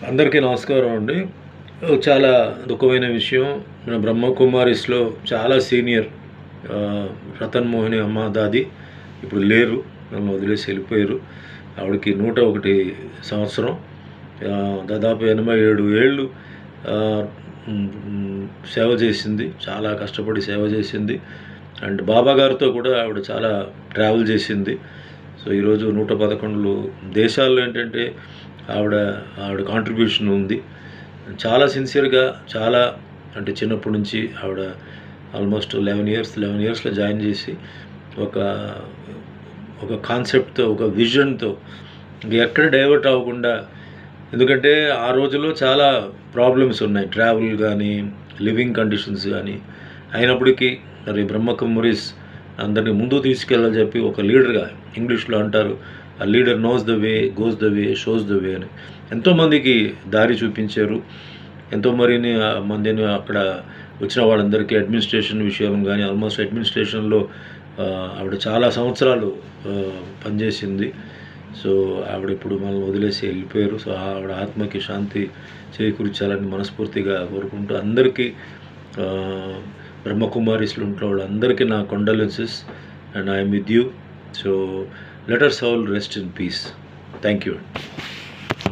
అందరికీ నమస్కారం అండి. చాలా దుఃఖమైన విషయం. మన బ్రహ్మకుమారిస్‌లో చాలా సీనియర్ రతన్ మోహిని అమ్మ దాది ఇప్పుడు లేరు. నన్ను వదిలేసి వెళ్ళిపోయారు. ఆవిడకి 101 సంవత్సరం. దాదాపు 87 ఏళ్ళు సేవ చేసింది. చాలా కష్టపడి సేవ చేసింది. అండ్ బాబా గారితో కూడా ఆవిడ చాలా ట్రావెల్ చేసింది. సో ఈరోజు 111 దేశాల్లో ఏంటంటే ఆవిడ కాంట్రిబ్యూషన్ ఉంది. చాలా సిన్సియర్‌గా చాలా అంటే చిన్నప్పటి నుంచి ఆవిడ ఆల్మోస్ట్ 11 ఇయర్స్‌లో జాయిన్ చేసి ఒక ఒక కాన్సెప్ట్‌తో, ఒక విజన్‌తో ఎక్కడ డైవర్ట్ అవ్వకుండా, ఎందుకంటే ఆ రోజుల్లో చాలా ప్రాబ్లమ్స్ ఉన్నాయి. ట్రావెల్ కానీ, లివింగ్ కండిషన్స్ కానీ. అయినప్పటికీ మరి బ్రహ్మకుమారీస్ అందరినీ ముందుకు తీసుకెళ్ళాలని చెప్పి ఒక లీడర్‌గా, ఇంగ్లీష్‌లో అంటారు, ఆ leader knows the way, goes the way, shows the way అని. ఎంతోమందికి దారి చూపించారు. మందిని అక్కడ వచ్చిన వాళ్ళందరికీ అడ్మినిస్ట్రేషన్ విషయం కానీ, ఆల్మోస్ట్ అడ్మినిస్ట్రేషన్‌లో ఆవిడ చాలా సంవత్సరాలు పనిచేసింది. సో ఆవిడ ఇప్పుడు మనల్ని వదిలేసి వెళ్ళిపోయారు. సో ఆవిడ ఆత్మకి శాంతి చేకూర్చాలని మనస్ఫూర్తిగా కోరుకుంటూ అందరికీ బ్రహ్మకుమారీస్‌లో ఉంటున్న వాళ్ళందరికీ నా condolences and I'm with you. So let us all rest in peace. Thank you.